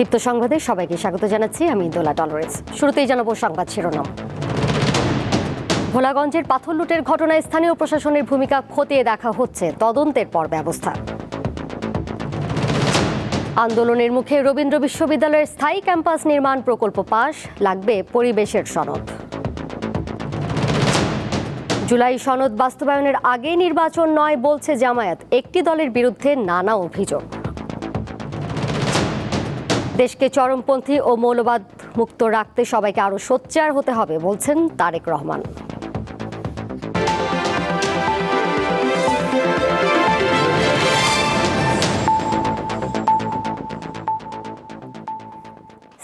দীপ্ত সংবাদে সবাইকে স্বাগত জানাচ্ছি। আমি দোলা টলারেন্স। শুরুতেই জানাবো সংবাদ শিরোনাম। ভোলাগঞ্জের পাথর লুটের ঘটনায় স্থানীয় প্রশাসনের ভূমিকা খতিয়ে দেখা হচ্ছে, তদন্তের পর ব্যবস্থা। আন্দোলনের মুখে রবীন্দ্র বিশ্ববিদ্যালয়ের স্থায়ী ক্যাম্পাস নির্মাণ প্রকল্প পাস, লাগবে পরিবেশের সনদ। জুলাই সনদ বাস্তবায়নের আগে নির্বাচন নয় বলছে জামায়াত, একটি দলের বিরুদ্ধে নানা অভিযোগ। দেশকে চরমপন্থী ও মৌলবাদ মুক্ত রাখতে সবাইকে আরো সোচ্চার হতে হবে বলছেন তারেক রহমান।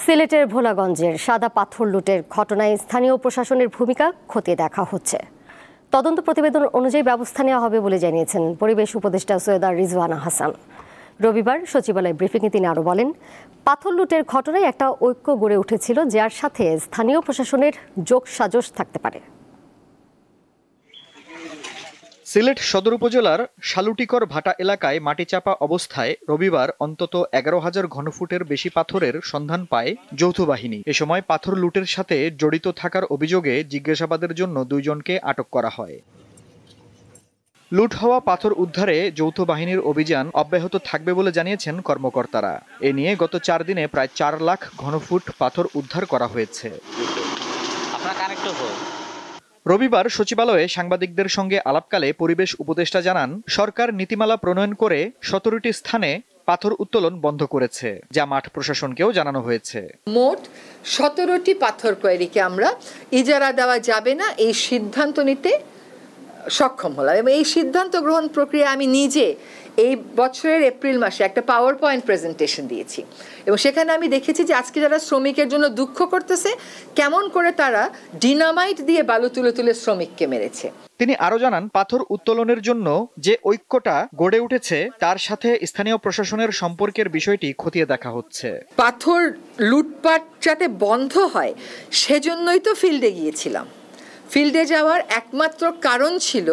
সিলেটের ভোলাগঞ্জের সাদা পাথর লুটের ঘটনায় স্থানীয় প্রশাসনের ভূমিকা খতিয়ে দেখা হচ্ছে। তদন্ত প্রতিবেদন অনুযায়ী ব্যবস্থা নেওয়া হবে বলে জানিয়েছেন পরিবেশ উপদেষ্টা সৈয়দা রিজওয়ানা হাসান। রবিবার সচিবালয় ব্রিফিংয়ে তিনি আরও বলেন, পাথর লুটের ঘটনায় একটা ঐক্য গড়ে উঠেছিল, যার সাথে স্থানীয় প্রশাসনের যোগসাজশ থাকতে পারে। সিলেট সদর উপজেলার শালুটিকর ভাটা এলাকায় মাটিচাপা অবস্থায় রবিবার অন্তত 11,000 ঘনফুটের বেশি পাথরের সন্ধান পায় যৌথ বাহিনী। এ সময় পাথর লুটের সাথে জড়িত থাকার অভিযোগে জিজ্ঞাসাবাদের জন্য 2 জনকে আটক করা হয়। লুট হওয়া পাথর উদ্ধারে যৌথ বাহিনীর অভিযান অব্যাহত থাকবে বলে জানিয়েছেন কর্মকর্তারা। এ নিয়ে গত 4 দিনে প্রায় 4 লাখ ঘনফুট পাথর উদ্ধার করা হয়েছে। রবিবার সচিবালয়ে সাংবাদিকদের সঙ্গে আলাপকালে পরিবেশ উপদেষ্টা জানান, সরকার নীতিমালা প্রণয়ন করে 17টি স্থানে পাথর উত্তোলন বন্ধ করেছে, যা মাঠ প্রশাসনকেও জানানো হয়েছে। মোট 17টি পাথর কোয়ারিকে আমরা ইজারা দেওয়া যাবে না এই সিদ্ধান্ত নিতে সক্ষম হলাম, এবং এই সিদ্ধান্ত গ্রহণ প্রক্রিয়া আমি নিজে এই বছরের এপ্রিল মাসে একটা পাওয়ার পয়েন্ট প্রেজেন্টেশন দিয়েছি, এবং সেখানে আমি দেখেছি যে আজকে যারা শ্রমিকের জন্য দুঃখ করতেছে, কেমন করে তারা ডিনামাইট দিয়ে বালু তুলে তুলে শ্রমিককে মেরেছে। তিনি আরো জানান, পাথর উত্তোলনের জন্য যে ঐক্যটা গড়ে উঠেছে তার সাথে স্থানীয় প্রশাসনের সম্পর্কের বিষয়টি খতিয়ে দেখা হচ্ছে। পাথর লুটপাট যাতে বন্ধ হয় সেজন্যই তো ফিল্ডে গিয়েছিলাম। ফিল্ডে যাওয়ার একমাত্র কারণ ছিল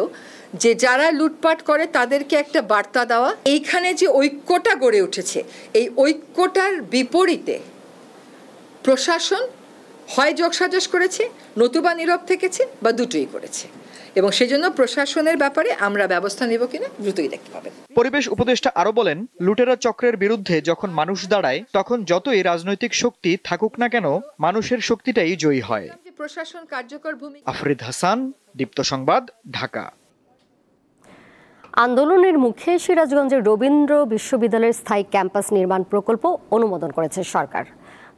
যে যারা লুটপাট করে তাদেরকে একটা বার্তা দেওয়া। এইখানে যে ঐক্যটা গড়ে উঠেছে, এই ঐক্যটার বিপরীতে প্রশাসন হয় যোগসাজশ করেছে, নতুবা নীরব থেকেছে, বা দুটোই করেছে, এবং সেজন্য প্রশাসনের ব্যাপারে আমরা ব্যবস্থা নেব কিনা দ্রুতই দেখতে পাবেন। পরিবেশ উপদেষ্টা আরো বলেন, লুটেরা চক্রের বিরুদ্ধে যখন মানুষ দাঁড়ায়, তখন যতই রাজনৈতিক শক্তি থাকুক না কেন, মানুষের শক্তিটাই জয়ী হয়। প্রশাসন কার্যকর ভূমিকা। আফরিদ হাসান, দীপ্ত সংবাদ, ঢাকা। আন্দোলনের মুখে সিরাজগঞ্জের রবীন্দ্র বিশ্ববিদ্যালয়ের স্থায়ী ক্যাম্পাস নির্মাণ প্রকল্প অনুমোদন করেছে সরকার।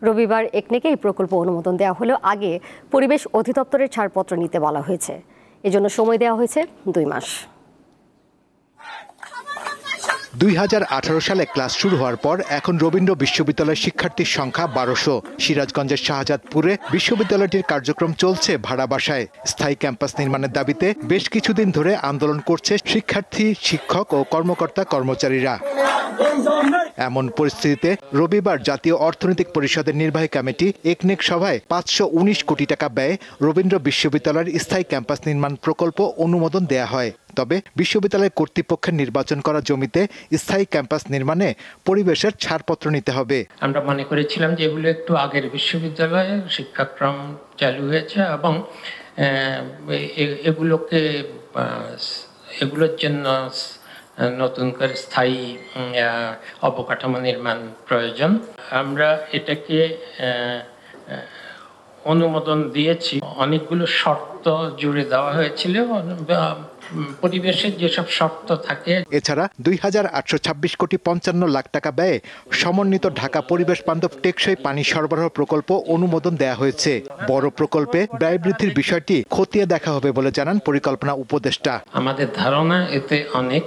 রবিবার একনেকে এই প্রকল্প অনুমোদন দেওয়া হলেও আগে পরিবেশ অধিদপ্তরের ছাড়পত্র নিতে বলা হয়েছে। এজন্য সময় দেওয়া হয়েছে 2 মাস। 2018 সালে ক্লাস শুরু হওয়ার পর এখন রবীন্দ্র বিশ্ববিদ্যালয়ের শিক্ষার্থীর সংখ্যা 1200। সিরাজগঞ্জের শাহজাদপুরে বিশ্ববিদ্যালয়টির কার্যক্রম চলছে ভাড়া বাসায়। স্থায়ী ক্যাম্পাস নির্মাণের দাবিতে বেশ কিছুদিন ধরে আন্দোলন করছে শিক্ষার্থী, শিক্ষক ও কর্মকর্তা কর্মচারীরা। এমন পরিস্থিতিতে রবিবার জাতীয় অর্থনৈতিক পরিষদের নির্বাহী কমিটি একনেক সভায় 519 কোটি টাকা ব্যয়ে রবীন্দ্র বিশ্ববিদ্যালয়ের স্থায়ী ক্যাম্পাস নির্মাণ প্রকল্প অনুমোদন দেয়া হয়। তবে বিশ্ববিদ্যালয় কর্তৃপক্ষের নির্বাচন করা জমিতে স্থায়ী ক্যাম্পাস নির্মাণে পরিবেশের ছাড়পত্র নিতে হবে। আমরা মনে করেছিলাম যে এগুলো একটু আগের বিশ্ববিদ্যালয়ে শিক্ষাক্রম চালু হয়েছে, এবং এগুলোর জন্য নতুন করে স্থায়ী অবকাঠামো নির্মাণ প্রয়োজন। আমরা এটাকে অনুমোদন দিয়েছি। অনেকগুলো শর্ত জুড়ে দেওয়া হয়েছিল, পরিবেশের যেসব শর্ত থাকে। এছাড়া 2826 কোটি 55 লাখ টাকা ব্যয়ে সমন্বিত ঢাকা পরিবেশ বান্ধব টেকসই পানি সরবরাহ প্রকল্প অনুমোদন দেয়া হয়েছে। বড় প্রকল্পে ব্যয় বৃদ্ধির বিষয়টি খতিয়ে দেখা হবে বলে জানান পরিকল্পনা উপদেষ্টা। আমাদের ধারণা এতে অনেক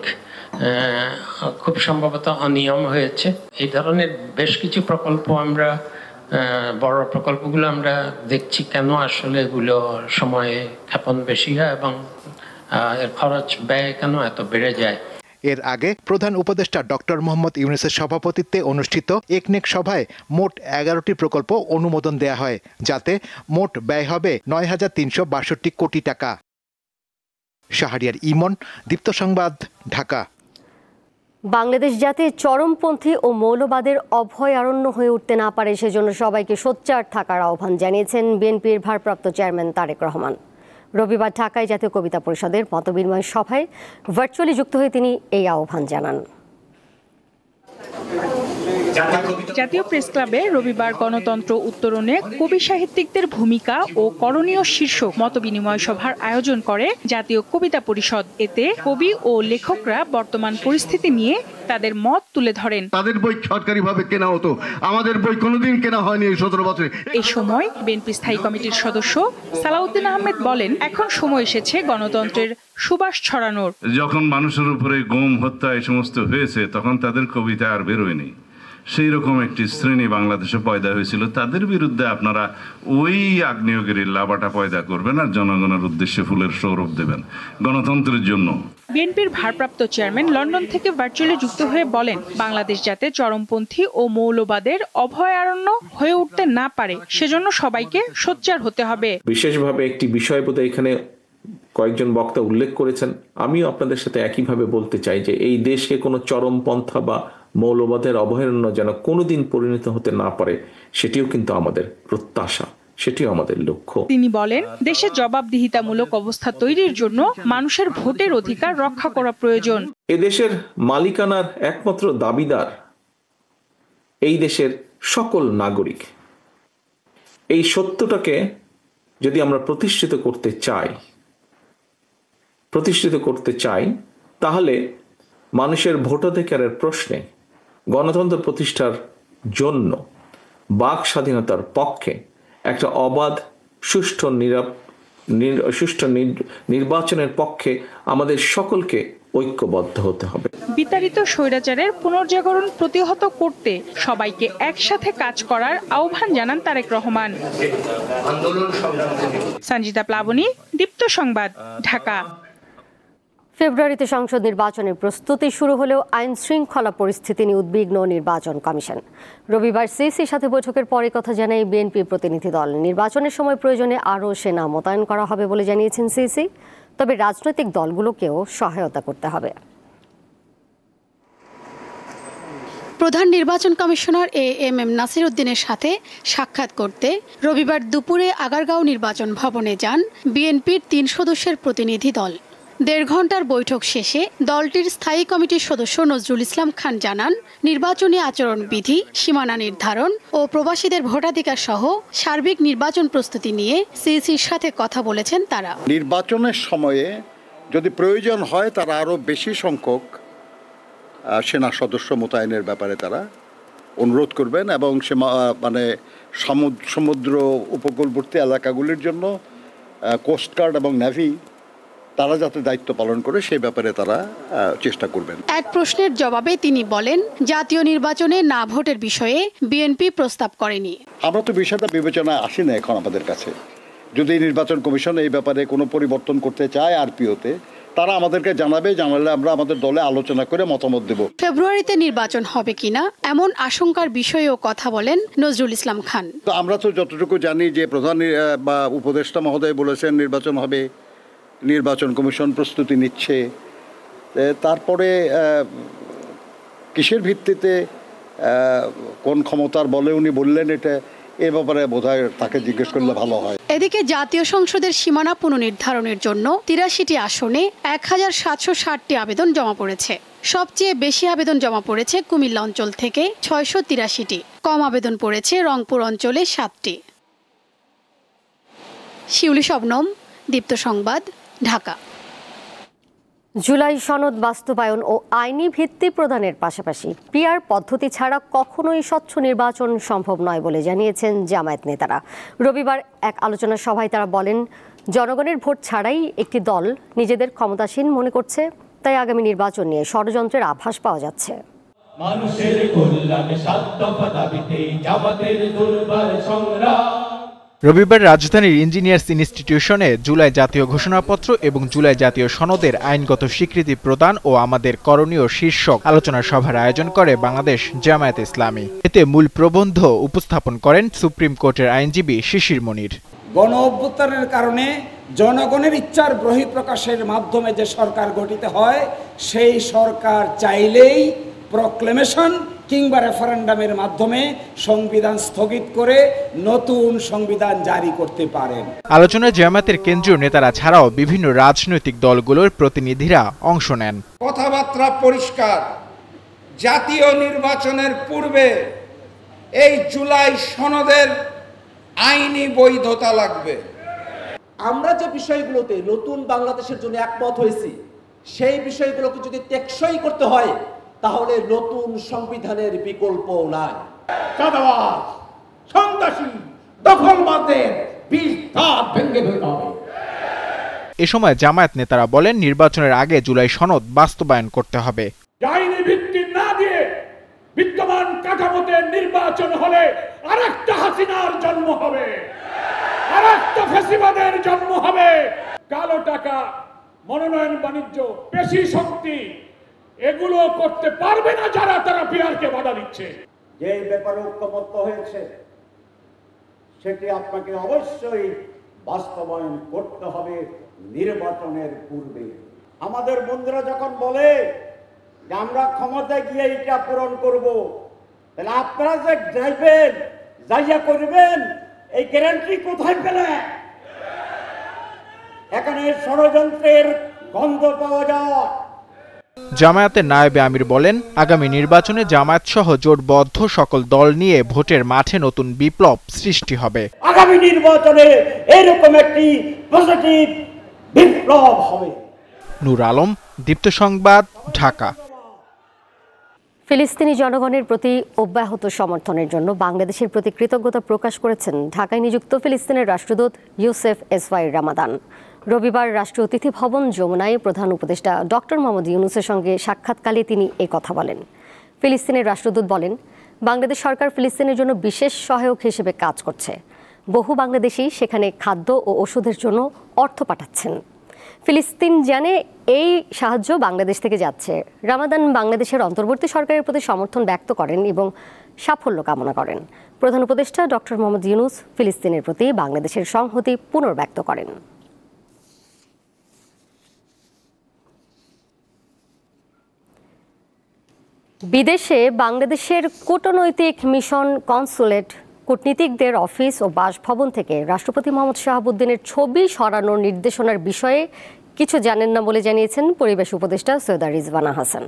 খুব সম্ভবত অনিয়ম হয়েছে। এই ধরনের বেশ কিছু প্রকল্প আমরা বড় প্রকল্পগুলো আমরা দেখছি কেন আসলে এগুলো সময়ে ক্ষেপণ বেশি হয় এবং এর খরচ ব্যয় কেন এত বেড়ে যায়। এর আগে প্রধান উপদেষ্টা ডক্টর মোহাম্মদ ইউনূসের সভাপতিত্বে অনুষ্ঠিত একনেক সভায় মোট 11টি প্রকল্প অনুমোদন দেয়া হয়, যাতে মোট ব্যয় হবে 9,362 কোটি টাকা। শাহরিয়ার ইমন, দীপ্ত সংবাদ, ঢাকা। বাংলাদেশ যাতে চরমপন্থী ও মৌলবাদের অভয়ারণ্য হয়ে উঠতে না পারে সেজন্য সবাইকে সোচ্চার থাকার আহ্বান জানিয়েছেন বিএনপির ভারপ্রাপ্ত চেয়ারম্যান তারেক রহমান। রবিবার ঢাকায় জাতীয় কবিতা পরিষদের মতবিনিময় সভায় ভার্চুয়ালি যুক্ত হয়ে তিনি এই আহ্বান জানান। জাতীয় প্রেস ক্লাবে রবিবার গণতন্ত্র উত্তরণে কবি সাহিত্যিকদের ভূমিকা ও করণীয় শীর্ষক মতবিনিময় সভার আয়োজন করে জাতীয় কবিতা পরিষদ। এতে কবি ও লেখকরা বর্তমান পরিস্থিতি নিয়ে তাদের মত তুলে ধরেন। তাদের বই সরকারিভাবে কেনা হতো, আমাদের বই কোনোদিন কেনা হয়নি এই 17 বছরে। এই সময় বিএনপি স্থায়ী কমিটির সদস্য সালাউদ্দিন আহমেদ বলেন, এখন সময় এসেছে গণতন্ত্রের সুবাস ছড়ানোর। যখন মানুষের উপরে গুম হত্যা এই সমস্ত হয়েছে তখন তাদের কবিতা আর বেরোয়নি। সেই রকম একটি শ্রেণী বাংলাদেশে পয়দা হয়েছিল, তাদের বিরুদ্ধে আপনারা ওই আগ্নেয়গিরির লাভাটা পয়দা করবেন আর জনগণের উদ্দেশ্যে ফুলের সৌরভ দেবেন গণতন্ত্রের জন্য। বিএনপির ভারপ্রাপ্ত চেয়ারম্যান লন্ডন থেকে ভার্চুয়ালি যুক্ত হয়ে বলেন, বাংলাদেশ যাতে চরমপন্থী ও মৌলবাদের অভয়ারণ্য হয়ে উঠতে না পারে সেজন্য সবাইকে সোচ্চার হতে হবে। বিশেষভাবে একটি বিষয় বোধহয় এখানে কয়েকজন বক্তা উল্লেখ করেছেন, আমিও আপনাদের সাথে একইভাবে বলতে চাই যে এই দেশকে কোনো চরমপন্থা বা মৌলবাদের অভয়ারণ্য যেন কোনোদিন পরিণত হতে না পারে, সেটিও কিন্তু আমাদের প্রত্যাশা, সেটিও আমাদের লক্ষ্য। তিনি বলেন, দেশে জবাবদিহিতামূলক অবস্থা তৈরির জন্য মানুষের ভোটের অধিকার রক্ষা করা প্রয়োজন। এদেশের মালিকানার একমাত্র দাবিদার এই দেশের সকল নাগরিক। এই সত্যটাকে যদি আমরা প্রতিষ্ঠিত করতে চাই তাহলে মানুষের ভোটাধিকারের প্রশ্নে গণতন্ত্র প্রতিষ্ঠার জন্য বাক স্বাধীনতার পক্ষে একটা অবাধ সুষ্ঠু নির্বাচনের পক্ষে আমাদের সকলকে ঐক্যবদ্ধ হতে হবে। বিতাড়িত স্বৈরাচারের পুনর্জাগরণ প্রতিহত করতে সবাইকে একসাথে কাজ করার আহ্বান জানান তারেক রহমান। সঞ্জিতা প্লাবনী, দীপ্ত সংবাদ, ঢাকা। ফেব্রুয়ারিতে সংসদ নির্বাচনের প্রস্তুতি শুরু হলেও আইন শৃঙ্খলা পরিস্থিতি নিয়ে উদ্বিগ্ন নির্বাচন কমিশন। রবিবার সিইসির সাথে বৈঠকের পরে কথা জানায় বিএনপি প্রতিনিধি দল। নির্বাচনের সময় প্রয়োজনে আরও সেনা মোতায়েন করা হবে বলে জানিয়েছেন সিইসি, তবে রাজনৈতিক দলগুলোকেও সহায়তা করতে হবে। প্রধান নির্বাচন কমিশনার এএমএম নাসির উদ্দিনের সাথে সাক্ষাৎ করতে রবিবার দুপুরে আগারগাঁও নির্বাচন ভবনে যান বিএনপির 3 সদস্যের প্রতিনিধি দল। 1.5 ঘন্টার বৈঠক শেষে দলটির স্থায়ী কমিটির সদস্য নজরুল ইসলাম খান জানান, নির্বাচনী আচরণবিধি, সীমানা নির্ধারণ ও প্রবাসীদের ভোটাধিকার সহ সার্বিক নির্বাচন প্রস্তুতি নিয়ে সিইসির সাথে কথা বলেছেন তারা। নির্বাচনের সময়ে যদি প্রয়োজন হয় তারা আরও বেশি সংখ্যক সেনা সদস্য মোতায়েনের ব্যাপারে তারা অনুরোধ করবেন এবং সমুদ্র উপকূলবর্তী এলাকাগুলির জন্য কোস্টগার্ড এবং নেভি তারা যাতে দায়িত্ব পালন করে সেই ব্যাপারে তারা চেষ্টা করবেন। এক প্রশ্নের জবাবে তিনি বলেন, জাতীয় নির্বাচনে না ভোটের বিষয়ে বিএনপি প্রস্তাব করেনি। আমরা তো বিষয়টা বিবেচনায় আসি না এখন আমাদের কাছে। যদি নির্বাচন কমিশন এই ব্যাপারে কোনো পরিবর্তন করতে চায় আরপিওতে, তারা আমাদেরকে জানালে আমরা আমাদের দলে আলোচনা করে মতামত দেব। ফেব্রুয়ারিতে নির্বাচন হবে কিনা এমন আশঙ্কার বিষয়েও কথা বলেন নজরুল ইসলাম খান। তো আমরা তো যতটুকু জানি যে প্রধান বা উপদেষ্টা মহোদয় বলেছেন নির্বাচন হবে, নির্বাচন কমিশন প্রস্তুতি নিচ্ছে। তারপরে কিসের ভিত্তিতে কোন ক্ষমতার বলে উনি বললেন এটা, এ ব্যাপারে বোধহয় তাকে জিজ্ঞেস করলে ভালো হয়। এদিকে জাতীয় সংসদের সীমানা পুনর্নির্ধারণের জন্য 83টি আসনে 1760টি আবেদন জমা পড়েছে। সবচেয়ে বেশি আবেদন জমা পড়েছে কুমিল্লা অঞ্চল থেকে 683টি, কম আবেদন পড়েছে রংপুর অঞ্চলে 7টি। শিউলি শবনম, দীপ্ত সংবাদ, ঢাকা। জুলাই সনদ বাস্তবায়ন ও আইনি ভিত্তি প্রদানের পাশাপাশি পিআর পদ্ধতি ছাড়া কখনোই স্বচ্ছ নির্বাচন সম্ভব নয় বলে জানিয়েছেন জামায়াত নেতারা। রবিবার এক আলোচনা সভায় তারা বলেন, জনগণের ভোট ছাড়াই একটি দল নিজেদের ক্ষমতাসীন মনে করছে, তাই আগামী নির্বাচন নিয়ে ষড়যন্ত্রের আভাস পাওয়া যাচ্ছে। মানুষের কল্যাণে 7 দফা দাবিতে জামাতের দুর্বার সংগ্রাম। রবিবার রাজধানীর ইঞ্জিনিয়ার্স ইনস্টিটিউশনে জুলাই জাতীয় ঘোষণাপত্র এবং জুলাই জাতীয় সনদের আইনগত স্বীকৃতি প্রদান ও আমাদের করণীয় শীর্ষক আলোচনা সভার আয়োজন করে বাংলাদেশ জামায়াতে ইসলামী। এতে মূল প্রবন্ধ উপস্থাপন করেন সুপ্রিম কোর্টের আইনজীবী শিশির মনির। গণ অভ্যুত্থানের কারণে জনগণের ইচ্ছার বহিঃপ্রকাশের মাধ্যমে যে সরকার গঠিত হয়, সেই সরকার চাইলেই প্রক্লেমেশন কিংবা রেফারেন্ডামের মাধ্যমে সংবিধান স্থগিত করে নতুন সংবিধান জারি করতে পারেন। আলোচনায় জামায়াতের কেন্দ্রীয় নেতারা ছাড়াও বিভিন্ন রাজনৈতিক দলগুলোর প্রতিনিধিরা অংশ নেন। কথাবার্তা পরিষ্কার, জাতীয় নির্বাচনের পূর্বে এই জুলাই সনদের আইনি বৈধতা লাগবে। আমরা যে বিষয়গুলোতে নতুন বাংলাদেশের জন্য একমত হয়েছি, সেই বিষয়গুলোকে যদি টেকসই করতে হয়, তাহলে নতুন সংবিধানের বিকল্প নাই। চাঁদাবাজ, সন্ত্রাসী, দখলবাজদের বীজ ধাপ ভেঙে ফেলতে হবে। এ সময় জামায়াত নেতারা বলেন, নির্বাচনের আগে জুলাই সনদ বাস্তবায়ন করতে হবে। আইনি ভিত্তি না দিয়ে বিদ্যমান কাঠামোতে নির্বাচন হলে আরেকটা হাসিনার জন্ম হবে, আরেকটা ফ্যাসিবাদের জন্ম হবে। কালো টাকা, মনোনয়ন বাণিজ্য, পেশি শক্তি, এগুলো করতে পারবে না যারা তারা বিহারকে বাধা দিচ্ছে। যে ব্যাপারে ঐক্যমত্য হয়েছে সেটি আপনাকে অবশ্যই বাস্তবায়ন করতে হবে নির্বাচনের পূর্বে। আমাদের বন্ধুরা যখন বলে যে আমরা ক্ষমতায় গিয়ে এটা পূরণ করব, তাহলে আপনারা যে যাইবেন, যাইয়া করবেন, এই গ্যারান্টি কোথায় পেলে? এখানে ষড়যন্ত্রের গন্ধ পাওয়া যায়। জামায়াতের নায়েবে আমির বলেন, আগামী নির্বাচনে জামায়াত সহ জোটবদ্ধ সকল দল নিয়ে ভোটের মাঠে নতুন বিপ্লব সৃষ্টি হবে। আগামী নির্বাচনে এরকম একটি পজিটিভ বিপ্লব হবে। নূর আলম, দীপ্ত সংবাদ, ঢাকা। ফিলিস্তিনি জনগণের প্রতি অব্যাহত সমর্থনের জন্য বাংলাদেশের প্রতি কৃতজ্ঞতা প্রকাশ করেছেন ঢাকায় নিযুক্ত ফিলিস্তিনের রাষ্ট্রদূত ইউসেফ এসওয়াই রামাদান। রবিবার রাষ্ট্রীয় অতিথি ভবন যমুনায় প্রধান উপদেষ্টা ডক্টর মোহাম্মদ ইউনূসের সঙ্গে সাক্ষাৎকালে তিনি এই কথা বলেন। ফিলিস্তিনের রাষ্ট্রদূত বলেন, বাংলাদেশ সরকার ফিলিস্তিনের জন্য বিশেষ সহায়ক হিসেবে কাজ করছে। বহু বাংলাদেশি সেখানে খাদ্য ও ওষুধের জন্য অর্থ পাঠাচ্ছেন। ফিলিস্তিন জানে এই সাহায্য বাংলাদেশ থেকে যাচ্ছে। রামাদান বাংলাদেশের অন্তর্বর্তী সরকারের প্রতি সমর্থন ব্যক্ত করেন এবং সাফল্য কামনা করেন। প্রধান উপদেষ্টা ডক্টর মোহাম্মদ ইউনূস ফিলিস্তিনের প্রতি বাংলাদেশের সংহতি পুনর্ব্যক্ত করেন। বিদেশে বাংলাদেশের কূটনৈতিক মিশন, কনসুলেট, কূটনীতিকদের অফিস ও বাসভবন থেকে রাষ্ট্রপতি মোহাম্মদ শাহাবুদ্দিনের ছবি সরানোর নির্দেশনার বিষয়ে কিছু জানেন না বলে জানিয়েছেন পরিবেশ উপদেষ্টা সৈয়দা রিজওয়ানা হাসান।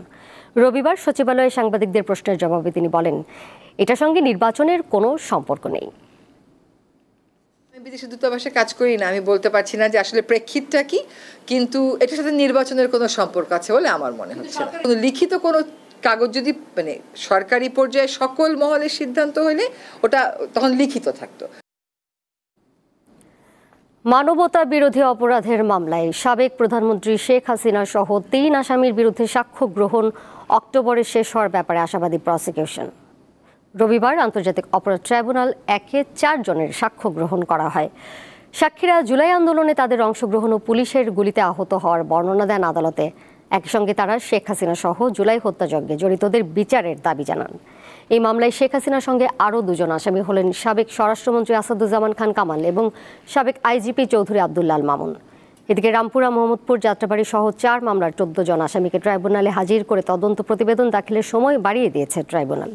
রবিবার সচিবালয়ে সাংবাদিকদের প্রশ্নের জবাবে তিনি বলেন, এটার সঙ্গে নির্বাচনের কোনো সম্পর্ক নেই। আমি বিদেশি দূতাবাসে কাজ করি না, আমি বলতে পারছি না যে আসলে প্রেক্ষিতটা কি, কিন্তু এটার সাথে নির্বাচনের কোনো সম্পর্ক আছে বলে আমার মনে হচ্ছে না। কোনো লিখিত কোনো কাগজ যদি মানে সরকারি পর্যায়ে সকল মহলের সিদ্ধান্ত হইলে ওটা তখন লিখিত থাকতো। মানবতা বিরোধী অপরাধের মামলায় সাবেক প্রধানমন্ত্রী শেখ হাসিনা সহ ৩ আসামির বিরুদ্ধে সাক্ষ্য গ্রহণ অক্টোবরে শেষ হওয়ার ব্যাপারে আশাবাদী প্রসিকিউশন। রবিবার আন্তর্জাতিক অপরাধ ট্রাইব্যুনাল 1-এ 4 জনের সাক্ষ্য গ্রহণ করা হয়। সাক্ষীরা জুলাই আন্দোলনে তাদের অংশগ্রহণ ও পুলিশের গুলিতে আহত হওয়ার বর্ণনা দেন আদালতে। একই সঙ্গে তারা শেখ হাসিনা সহ জুলাই হত্যাযজ্ঞে জড়িতদের বিচারের দাবি জানান। এই মামলায় শেখ হাসিনার সঙ্গে আরও 2 জন আসামি হলেন সাবেক স্বরাষ্ট্রমন্ত্রী আসাদুজ্জামান খান কামাল এবং সাবেক আইজিপি চৌধুরী আব্দুল্লাহ আল মামুন। এদিকে রামপুরা, মোহাম্মদপুর, যাত্রাবাড়ি সহ 4 মামলার 14 জন আসামিকে ট্রাইব্যুনালে হাজির করে তদন্ত প্রতিবেদন দাখিলের সময় বাড়িয়ে দিয়েছে ট্রাইব্যুনাল।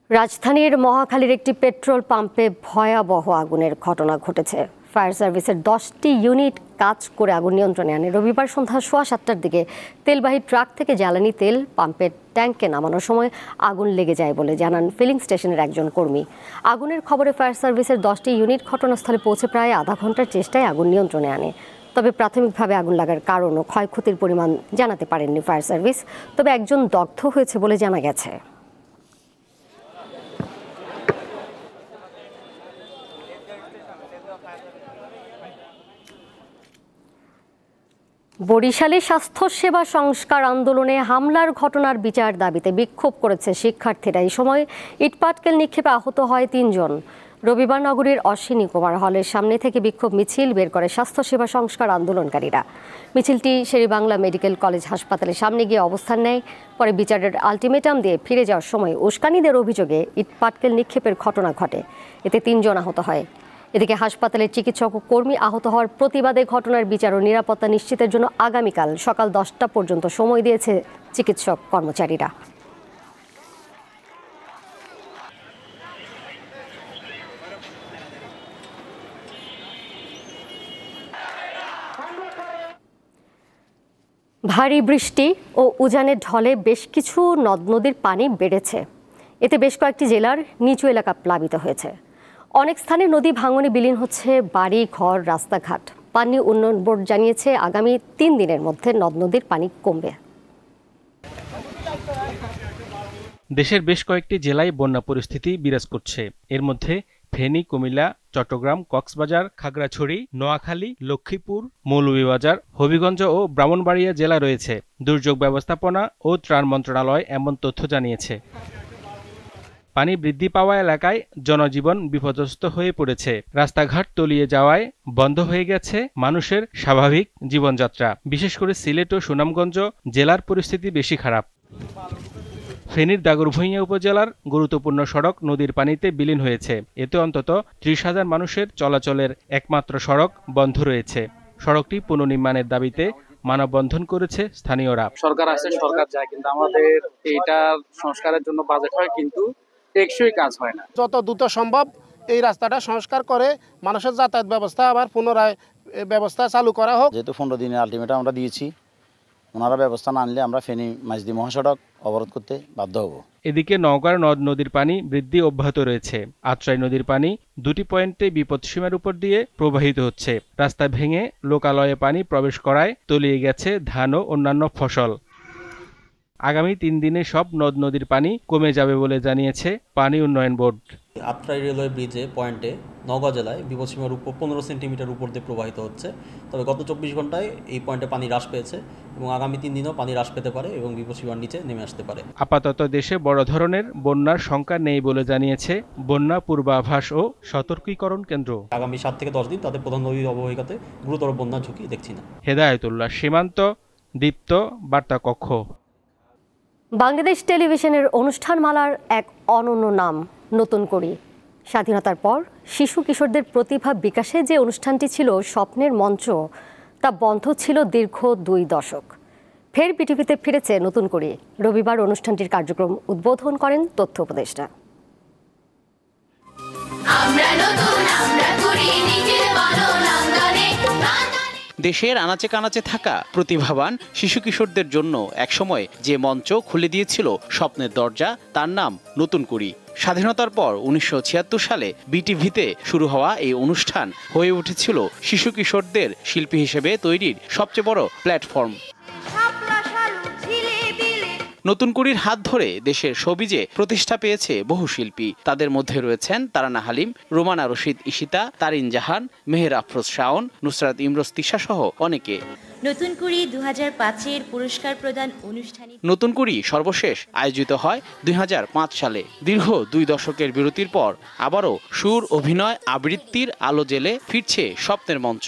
রাজধানীর মহাখালীর একটি পেট্রোল পাম্পে ভয়াবহ আগুনের ঘটনা ঘটেছে। ফায়ার সার্ভিসের 10টি ইউনিট কাজ করে আগুন নিয়ন্ত্রণে আনে। রবিবার সন্ধ্যা 7:15টার দিকে তেলবাহী ট্রাক থেকে জ্বালানি তেল পাম্পের ট্যাঙ্কে নামানোর সময় আগুন লেগে যায় বলে জানান ফিলিং স্টেশনের একজন কর্মী। আগুনের খবরে ফায়ার সার্ভিসের 10টি ইউনিট ঘটনাস্থলে পৌঁছে প্রায় আধা ঘন্টার চেষ্টায় আগুন নিয়ন্ত্রণে আনে। তবে প্রাথমিকভাবে আগুন লাগার কারণ ও ক্ষয়ক্ষতির পরিমাণ জানাতে পারেননি ফায়ার সার্ভিস। তবে একজন দগ্ধ হয়েছে বলে জানা গেছে। বরিশালে স্বাস্থ্যসেবা সংস্কার আন্দোলনে হামলার ঘটনার বিচার দাবিতে বিক্ষোভ করেছে শিক্ষার্থীরা। এই সময় ইটপাটকেল নিক্ষেপে আহত হয় 3 জন। রবিবার নগরীর অশ্বিনী কুমার হলের সামনে থেকে বিক্ষোভ মিছিল বের করে স্বাস্থ্যসেবা সংস্কার আন্দোলনকারীরা। মিছিলটি শেরেবাংলা মেডিকেল কলেজ হাসপাতালের সামনে গিয়ে অবস্থান নেয়। পরে বিচারের আলটিমেটাম দিয়ে ফিরে যাওয়ার সময় উস্কানিদের অভিযোগে ইটপাটকেল নিক্ষেপের ঘটনা ঘটে। এতে 3 জন আহত হয়। এদিকে হাসপাতালের চিকিৎসক ও কর্মী আহত হওয়ার প্রতিবাদে ঘটনার বিচার ও নিরাপত্তা নিশ্চিতের জন্য আগামীকাল সকাল 10টা পর্যন্ত সময় দিয়েছে চিকিৎসক কর্মচারীরা। ভারী বৃষ্টি ও উজানের ঢলে বেশ কিছু নদ নদীর পানি বেড়েছে। এতে বেশ কয়েকটি জেলার নিচু এলাকা প্লাবিত হয়েছে। অনেক স্থানে নদী ভাঙনে বিলীন হচ্ছে বাড়ি, ঘর, রাস্তাঘাট। পানি উন্নয়ন বোর্ড জানিয়েছে আগামী 3 দিনের মধ্যে নদ নদীর পানি কমবে। দেশের বেশ কয়েকটি জেলায় বন্যা পরিস্থিতি বিরাজ করছে। এর মধ্যে ফেনী, কুমিল্লা, চট্টগ্রাম, কক্সবাজার, খাগড়াছড়ি, নোয়াখালী, লক্ষ্মীপুর, মৌলভীবাজার, হবিগঞ্জ ও ব্রাহ্মণবাড়িয়া জেলা রয়েছে। দুর্যোগ ব্যবস্থাপনা ও ত্রাণ মন্ত্রণালয় এমন তথ্য জানিয়েছে। পানি বৃদ্ধি পাওয়া এলাকায় জনজীবন বিপর্যস্ত হয়ে পড়েছে। রাস্তাঘাট তলিয়ে যাওয়ায় বন্ধ হয়ে গেছে মানুষের স্বাভাবিক জীবনযাত্রা। বিশেষ করে সিলেট ও সুনামগঞ্জ জেলার পরিস্থিতি বেশি খারাপ। ফেনীর দাগরভূঞা উপজেলার গুরুত্বপূর্ণ সড়ক নদীর পানিতে বিলীন হয়েছে। এতে অন্তত 30,000 মানুষের চলাচলের একমাত্র সড়ক বন্ধ রয়েছে। সড়কটি পুনর্নির্মাণের দাবিতে মানববন্ধন করেছে স্থানীয়রা। সরকার আসে, সরকার যায়, কিন্তু আমাদের এইটার সংস্কারের জন্য বাজেট হয়, কিন্তু টেকসই কাজ হয় না। যত দ্রুত সম্ভব এই রাস্তাটা সংস্কার করে মানুষের যাতায়াত ব্যবস্থা আবার পুনরায় ব্যবস্থা চালু করা হোক। যেহেতু 15 দিনের আলটিমেটাম আমরা দিয়েছি, ওনারা ব্যবস্থা না আনলে আমরা ফেনী মাঝদি মহাসড়ক অবরোধ করতে বাধ্য হব। এদিকে নওগাঁর নদ নদীর পানি বৃদ্ধি অব্যাহত রয়েছে। আত্রাই নদীর পানি 2টি পয়েন্টে বিপদসীমার উপর দিয়ে প্রবাহিত হচ্ছে। রাস্তা ভেঙে লোকালয়ে পানি প্রবেশ করায় তলিয়ে গেছে ধান ও অন্যান্য ফসল। আগামী 3 দিনে সব নদ নদীর পানি কমে যাবে বলে জানিয়েছে পানি উন্নয়ন বোর্ড। আত্রাই রেলওয়ে ব্রিজে পয়েন্টে নওগাঁ জেলায় বিপদসীমার উপর 15 সেন্টিমিটার উপর দিয়ে প্রবাহিত হচ্ছে। তবে গত 24 ঘন্টায় এই পয়েন্টে পানি হ্রাস পেয়েছে এবং আগামী 3 দিনেও পানি হ্রাস পেতে পারে এবং বিপদসীমার নিচে নেমে আসতে পারে। আপাতত দেশে বড় ধরনের বন্যার শঙ্কা নেই বলে জানিয়েছে বন্যা পূর্বাভাস ও সতর্কীকরণ কেন্দ্র। আগামী 7 থেকে 10 দিন তাদের প্রধান নদী অববাহিকাতে গুরুতর বন্যার ঝুঁকি দেখছি না। হেদায়েতুল্লাহ সীমান্ত, দীপ্ত, বার্তা কক্ষ। বাংলাদেশ টেলিভিশনের অনুষ্ঠানমালার এক অনন্য নাম নতুন করি। স্বাধীনতার পর শিশু কিশোরদের প্রতিভা বিকাশে যে অনুষ্ঠানটি ছিল স্বপ্নের মঞ্চ, তা বন্ধ ছিল দীর্ঘ 2 দশক। ফের বিটিভিতে ফিরেছে নতুন করি। রবিবার অনুষ্ঠানটির কার্যক্রম উদ্বোধন করেন তথ্য উপদেষ্টা। দেশের আনাচে কানাচে থাকা প্রতিভাবান শিশু কিশোরদের জন্য একসময় যে মঞ্চ খুলে দিয়েছিল স্বপ্নের দরজা, তার নাম নতুন করি। স্বাধীনতার পর 1976 সালে বিটিভিতে শুরু হওয়া এই অনুষ্ঠান হয়ে উঠেছিল শিশু কিশোরদের শিল্পী হিসেবে তৈরির সবচেয়ে বড় প্ল্যাটফর্ম। নতুন করির হাত ধরে দেশের শোবিজে প্রতিষ্ঠা পেয়েছে বহু শিল্পী। তাদের মধ্যে রয়েছেন তারানা হালিম, রোমানা রশিদ ঈশিতা, তারিন জাহান, মেহের আফরোজ শাওন, নুসরাত ইমরোজ তিশা সহ অনেকে। নতুন করি 2005-এর পুরস্কার প্রদান অনুষ্ঠানে নতুন করি সর্বশেষ আয়োজিত হয় 2005 সালে। দীর্ঘ 2 দশকের বিরতির পর আবারও সুর, অভিনয়, আবৃত্তির আলো জেলে ফিরছে স্বপ্নের মঞ্চ।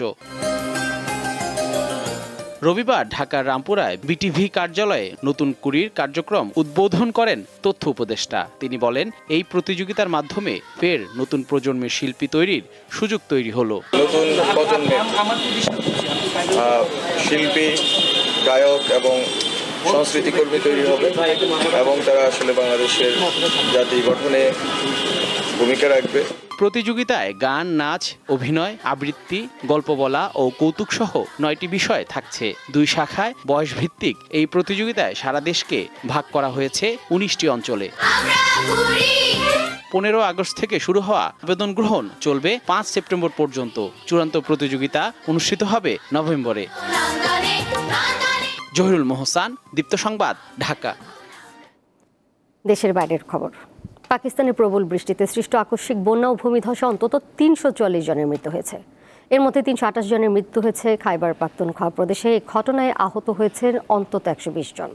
রবিবার ঢাকার রামপুরায় বিটিভি কার্যালয়ে নতুন কুড়ির কার্যক্রম উদ্বোধন করেন তথ্য উপদেষ্টা। তিনি বলেন, এই প্রতিযোগিতার মাধ্যমে ফের নতুন প্রজন্মের শিল্পী তৈরির সুযোগ তৈরি হলো। নতুন প্রজন্মের শিল্পী, গায়ক এবং সংস্কৃতি কর্মী তৈরি হবে এবং তারা আসলে বাংলাদেশের জাতি গঠনে ভূমিকা রাখবে। প্রতিযোগিতায় গান, নাচ, অভিনয়, আবৃত্তি, গল্প বলা ও কৌতুক সহ 9টি বিষয় থাকছে। 2 শাখায় বয়সভিত্তিক এই প্রতিযোগিতায় সারা দেশকে ভাগ করা হয়েছে 19টি অঞ্চলে। 15 আগস্ট থেকে শুরু হওয়া আবেদন গ্রহণ চলবে 5 সেপ্টেম্বর পর্যন্ত। চূড়ান্ত প্রতিযোগিতা অনুষ্ঠিত হবে নভেম্বরে। জহিরুল মোহসান, দীপ্ত সংবাদ, ঢাকা। দেশের বাইরের খবর। পাকিস্তানের প্রবল বৃষ্টিতে সৃষ্ট আকস্মিক বন্যা ও ভূমিধসে অন্তত 344 জনের মৃত্যু হয়েছে। এর মধ্যে 328 জনের মৃত্যু হয়েছে খাইবার পাখতুনখোয়া প্রদেশে। এই ঘটনায় আহত হয়েছেন অন্তত 120 জন।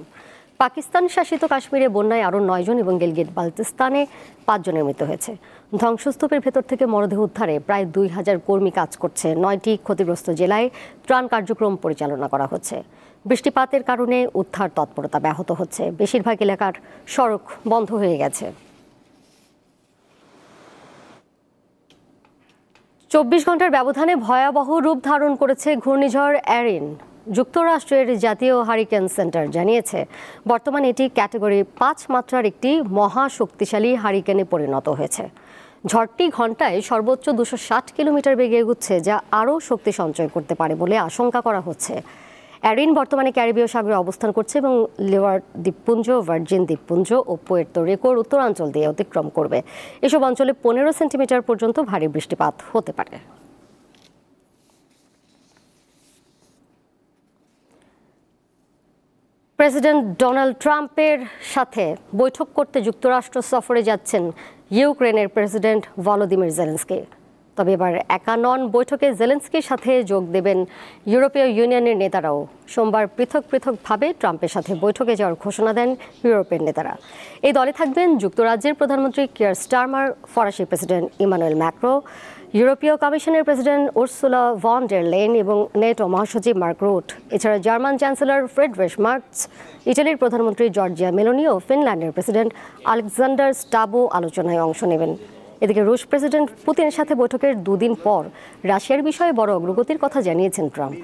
পাকিস্তান শাসিত কাশ্মীরে বন্যায় আরও 9 জন এবং গিলগিট বালতিস্তানে 5 জনের মৃত্যু হয়েছে। ধ্বংসস্তূপের ভেতর থেকে মরদেহ উদ্ধারে প্রায় 2000 কর্মী কাজ করছে। 9টি ক্ষতিগ্রস্ত জেলায় ত্রাণ কার্যক্রম পরিচালনা করা হচ্ছে। বৃষ্টিপাতের কারণে উদ্ধার তৎপরতা ব্যাহত হচ্ছে। বেশিরভাগ এলাকার সড়ক বন্ধ হয়ে গেছে। 24 ঘন্টার ব্যবধানে ভয়াবহ রূপ ধারণ করেছে ঘূর্ণিঝড় এরিন। যুক্তরাষ্ট্রের জাতীয় হারিকেন সেন্টার জানিয়েছে বর্তমানে এটি ক্যাটাগরি 5 মাত্রার একটি মহা শক্তিশালী হারিকেনে পরিণত হয়েছে। ঝড়টি ঘন্টায় সর্বোচ্চ 260 কিলোমিটার বেগে এগুচ্ছে, যা আরও শক্তি সঞ্চয় করতে পারে বলে আশঙ্কা করা হচ্ছে। এরিন বর্তমানে ক্যারিবীয় সাগরে অবস্থান করছে এবং লিওয়ার্ড দ্বীপপুঞ্জ, ভার্জিন দ্বীপপুঞ্জ ও পুয়ের্তো রিকোর উত্তরাঞ্চল দিয়ে অতিক্রম করবে। এসব অঞ্চলে 15 সেন্টিমিটার পর্যন্ত ভারী বৃষ্টিপাত হতে পারে। প্রেসিডেন্ট ডোনাল্ড ট্রাম্পের সাথে বৈঠক করতে যুক্তরাষ্ট্র সফরে যাচ্ছেন ইউক্রেনের প্রেসিডেন্ট ভলোদিমির জেলেনস্কি। তবে এবার একা নন, বৈঠকে জেলেনস্কির সাথে যোগ দেবেন ইউরোপীয় ইউনিয়নের নেতারাও। সোমবার পৃথক পৃথকভাবে ট্রাম্পের সাথে বৈঠকে যাওয়ার ঘোষণা দেন ইউরোপের নেতারা। এই দলে থাকবেন যুক্তরাজ্যের প্রধানমন্ত্রী কিয়ার স্টারমার, ফরাসি প্রেসিডেন্ট ইমানুয়েল ম্যাক্রো, ইউরোপীয় কমিশনের president Ursula von der Leyen এবং নেটো মহাসচিব মার্ক রুট। এছাড়া জার্মান চ্যান্সেলর ফ্রেডরিশ মার্চ, ইটালির প্রধানমন্ত্রী জর্জিয়া মেলোনি ও ফিনল্যান্ডের প্রেসিডেন্ট আলেকজান্ডার স্টাবো আলোচনায় অংশ নেবেন। এদিকে রুশ প্রেসিডেন্ট পুতিনের সাথে বৈঠকের 2 দিন পর রাশিয়ার বিষয়ে বড় অগ্রগতির কথা জানিয়েছেন ট্রাম্প।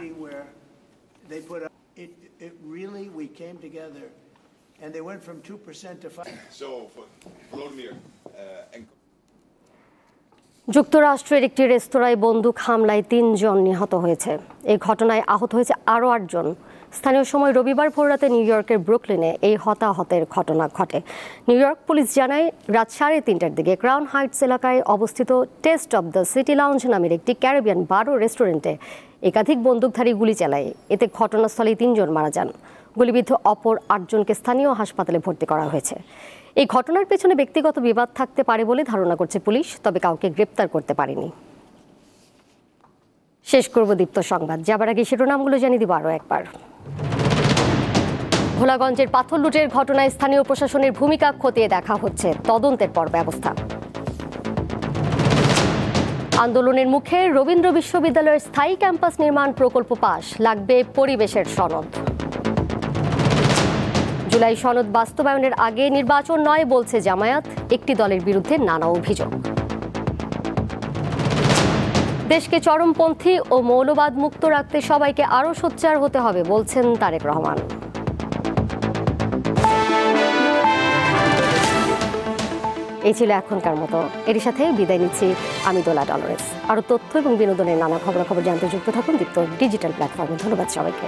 যুক্তরাষ্ট্রের একটি রেস্তোরাঁয় বন্দুক হামলায় 3 জন নিহত হয়েছে। এই ঘটনায় আহত হয়েছে আরও 8 জন। স্থানীয় সময় রবিবার ভোররাতে নিউ ইয়র্কের ব্রুকলিনে এই হতাহতের ঘটনা ঘটে। নিউ ইয়র্ক পুলিশ জানায় রাত 3:30টার দিকে ক্রাউন হাইটস এলাকায় অবস্থিত test of the city lounge নামের একটি ক্যারিবিয়ান বার ও রেস্টুরেন্টে একাধিক বন্দুকধারী গুলি চালায়। এতে ঘটনাস্থলেই 3 জন মারা যান। গুলিবিদ্ধ অপর 8 জনকে স্থানীয় হাসপাতালে ভর্তি করা হয়েছে। এই ঘটনার পেছনে ব্যক্তিগত বিবাদ থাকতে পারে বলে ধারণা করছে পুলিশ, তবে কাউকে গ্রেপ্তার করতে পারেনি। শেষ করব দীপ্ত সংবাদ, যাবার আগে শিরোনামগুলো জানিয়ে দিব আরও একবার। ভোলাগঞ্জের পাথর লুটের ঘটনায় স্থানীয় প্রশাসনের ভূমিকা খতিয়ে দেখা হচ্ছে, তদন্তের পর ব্যবস্থা। আন্দোলনের মুখে রবীন্দ্র বিশ্ববিদ্যালয়ের স্থায়ী ক্যাম্পাস নির্মাণ প্রকল্প পাস, লাগবে পরিবেশের সনদ। জুলাই সনদ বাস্তবায়নের আগে নির্বাচন নয় বলছে জামায়াত, একটি দলের বিরুদ্ধে নানা অভিযোগ। দেশকে চরমপন্থী ও মৌলবাদ মুক্ত রাখতে সবাইকে আরও সোচ্চার হতে হবে বলছেন তারেক রহমান। এই ছিল এখনকার মতো, এর সাথে বিদায় নিচ্ছি আমি দোলা ডলরেস। আরও তথ্য এবং বিনোদনের নানা খবরাখবর জানতে যুক্ত থাকুন দীপ্ত ডিজিটাল প্ল্যাটফর্মে। ধন্যবাদ সবাইকে।